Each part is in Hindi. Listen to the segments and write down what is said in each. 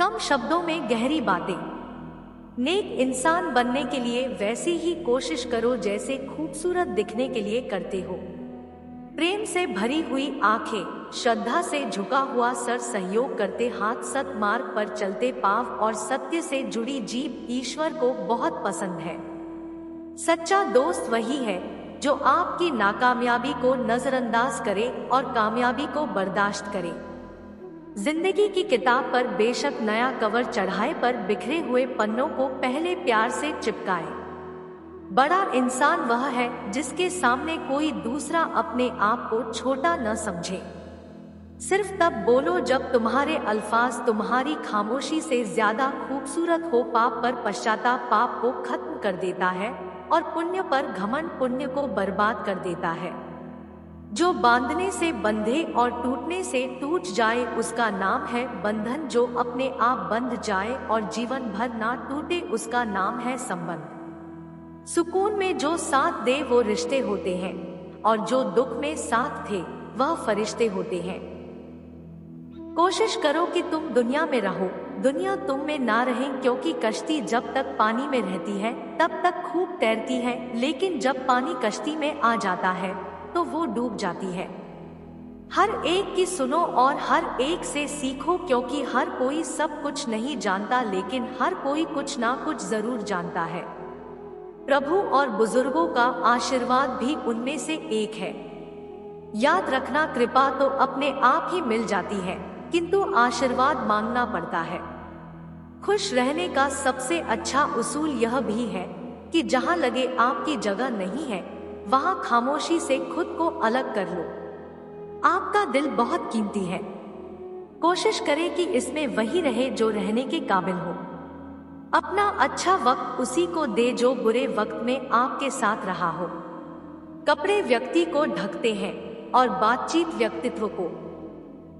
कम शब्दों में गहरी बातें। नेक इंसान बनने के लिए वैसी ही कोशिश करो जैसे खूबसूरत दिखने के लिए करते हो। प्रेम से भरी हुई आंखें, श्रद्धा से झुका हुआ सर, सहयोग करते हाथ, सत्मार्ग पर चलते पांव और सत्य से जुड़ी जीभ ईश्वर को बहुत पसंद है। सच्चा दोस्त वही है जो आपकी नाकामयाबी को नजरअंदाज करे और कामयाबी को बर्दाश्त करे। जिंदगी की किताब पर बेशक नया कवर चढ़ाए, पर बिखरे हुए पन्नों को पहले प्यार से चिपकाए। बड़ा इंसान वह है जिसके सामने कोई दूसरा अपने आप को छोटा न समझे। सिर्फ तब बोलो जब तुम्हारे अल्फाज तुम्हारी खामोशी से ज्यादा खूबसूरत हो। पाप पर पश्चाताप पाप को खत्म कर देता है और पुण्य पर घमंड पुण्य को बर्बाद कर देता है। जो बांधने से बंधे और टूटने से टूट जाए उसका नाम है बंधन। जो अपने आप बंध जाए और जीवन भर ना टूटे उसका नाम है संबंध। सुकून में जो साथ दे वो रिश्ते होते हैं, और जो दुख में साथ थे वह फरिश्ते होते हैं। कोशिश करो कि तुम दुनिया में रहो, दुनिया तुम में ना रहे, क्योंकि कश्ती जब तक पानी में रहती है तब तक खूब तैरती है, लेकिन जब पानी कश्ती में आ जाता है तो वो डूब जाती है। हर एक की सुनो और हर एक से सीखो, क्योंकि हर कोई सब कुछ नहीं जानता, लेकिन हर कोई कुछ ना कुछ जरूर जानता है। प्रभु और बुजुर्गों का आशीर्वाद भी उनमें से एक है। याद रखना, कृपा तो अपने आप ही मिल जाती है, किंतु आशीर्वाद मांगना पड़ता है। खुश रहने का सबसे अच्छा उसूल यह भी है कि जहां लगे आपकी जगह नहीं है वहां खामोशी से खुद को अलग कर लो। आपका दिल बहुत कीमती है। कोशिश करें कि इसमें वही रहे जो रहने के काबिल हो। अपना अच्छा वक्त उसी को दे जो बुरे वक्त में आपके साथ रहा हो। कपड़े व्यक्ति को ढकते हैं और बातचीत व्यक्तित्व को।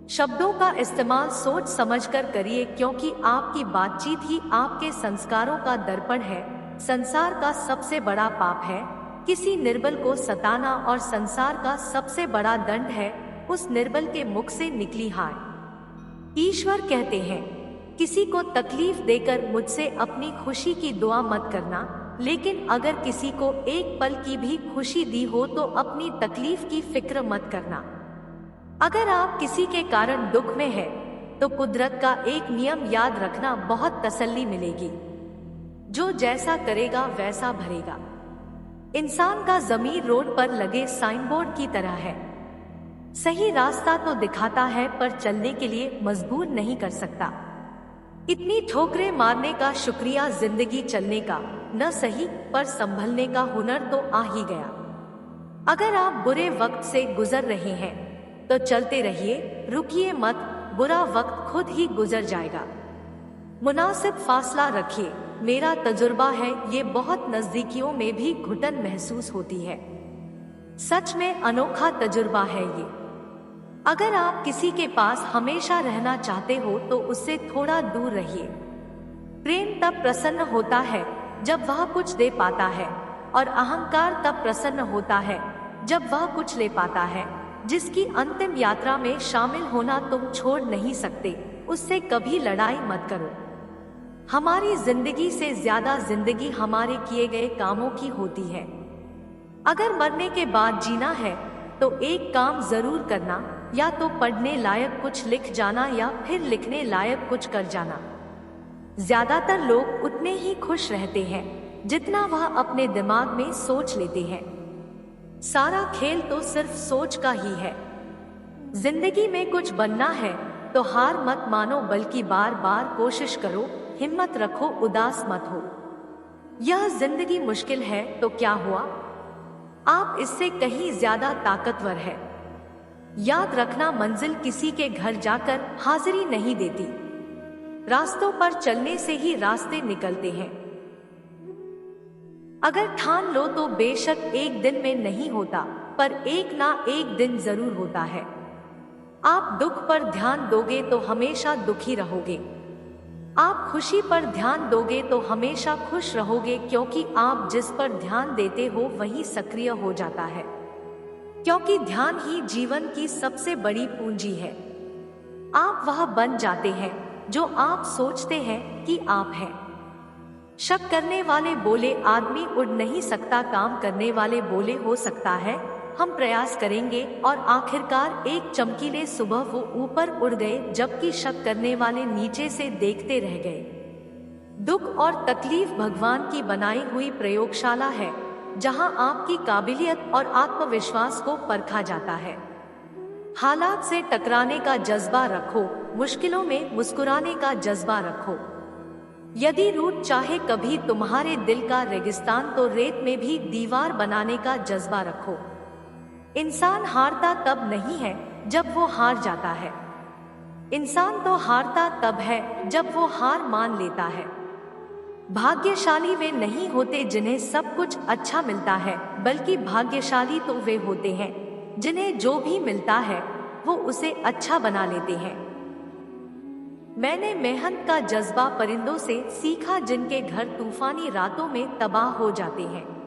शब्दों का इस्तेमाल सोच समझकर करिए, क्योंकि आपकी बातचीत ही आपके संस्कारों का दर्पण है। संसार का सबसे बड़ा पाप है किसी निर्बल को सताना, और संसार का सबसे बड़ा दंड है उस निर्बल के मुख से निकली हाय। ईश्वर कहते हैं, किसी को तकलीफ देकर मुझसे अपनी खुशी की दुआ मत करना, लेकिन अगर किसी को एक पल की भी खुशी दी हो तो अपनी तकलीफ की फिक्र मत करना। अगर आप किसी के कारण दुख में है तो कुदरत का एक नियम याद रखना, बहुत तसल्ली मिलेगी। जो जैसा करेगा वैसा भरेगा। इंसान का ज़मीर रोड पर लगे साइन बोर्ड की तरह है। सही रास्ता तो दिखाता है पर चलने के लिए मजबूर नहीं कर सकता। इतनी ठोकरें मारने का शुक्रिया जिंदगी चलने का न सही पर संभलने का हुनर तो आ ही गया। अगर आप बुरे वक्त से गुजर रहे हैं तो चलते रहिए, रुकिए मत, बुरा वक्त खुद ही गुजर जाएगा। मुनासिब फासला रखिए। मेरा तजुर्बा है ये बहुत नजदीकियों में भी घुटन महसूस होती है। सच में अनोखा तजुर्बा है ये। अगर आप किसी के पास हमेशा रहना चाहते हो तो उससे थोड़ा दूर रहिए। प्रेम तब प्रसन्न होता है जब वह कुछ दे पाता है, और अहंकार तब प्रसन्न होता है जब वह कुछ ले पाता है। जिसकी अंतिम यात्रा में शामिल होना तुम छोड़ नहीं सकते, उससे कभी लड़ाई मत करो। हमारी जिंदगी से ज्यादा जिंदगी हमारे किए गए कामों की होती है। अगर मरने के बाद जीना है तो एक काम जरूर करना, या तो पढ़ने लायक कुछ लिख जाना या फिर लिखने लायक कुछ कर जाना। ज्यादातर लोग उतने ही खुश रहते हैं जितना वह अपने दिमाग में सोच लेते हैं। सारा खेल तो सिर्फ सोच का ही है। जिंदगी में कुछ बनना है तो हार मत मानो, बल्कि बार बार कोशिश करो, हिम्मत रखो, उदास मत हो। यह जिंदगी मुश्किल है तो क्या हुआ, आप इससे कहीं ज्यादा ताकतवर है। याद रखना, मंजिल किसी के घर जाकर हाजिरी नहीं देती, रास्तों पर चलने से ही रास्ते निकलते हैं। अगर ठान लो तो बेशक एक दिन में नहीं होता, पर एक ना एक दिन जरूर होता है। आप दुख पर ध्यान दोगे तो हमेशा दुखी रहोगे। आप खुशी पर ध्यान दोगे तो हमेशा खुश रहोगे, क्योंकि आप जिस पर ध्यान देते हो वही सक्रिय हो जाता है। क्योंकि ध्यान ही जीवन की सबसे बड़ी पूंजी है। आप वह बन जाते हैं जो आप सोचते हैं कि आप हैं। शक करने वाले बोले, आदमी उड़ नहीं सकता। काम करने वाले बोले, हो सकता है, हम प्रयास करेंगे। और आखिरकार एक चमकीले सुबह वो ऊपर उड़ गए, जबकि शक करने वाले नीचे से देखते रह गए। दुख और तकलीफ भगवान की बनाई हुई प्रयोगशाला है, जहां आपकी काबिलियत और आत्मविश्वास को परखा जाता है। हालात से टकराने का जज्बा रखो, मुश्किलों में मुस्कुराने का जज्बा रखो। यदि रूट चाहे कभी तुम्हारे दिल का रेगिस्तान, तो रेत में भी दीवार बनाने का जज्बा रखो। इंसान हारता तब नहीं है जब वो हार जाता है। इंसान तो हारता तब है जब वो हार मान लेता है। भाग्यशाली वे नहीं होते जिन्हें सब कुछ अच्छा मिलता है, बल्कि भाग्यशाली तो वे होते हैं जिन्हें जो भी मिलता है वो उसे अच्छा बना लेते हैं। मैंने मेहनत का जज्बा परिंदों से सीखा, जिनके घर तूफानी रातों में तबाह हो जाते हैं।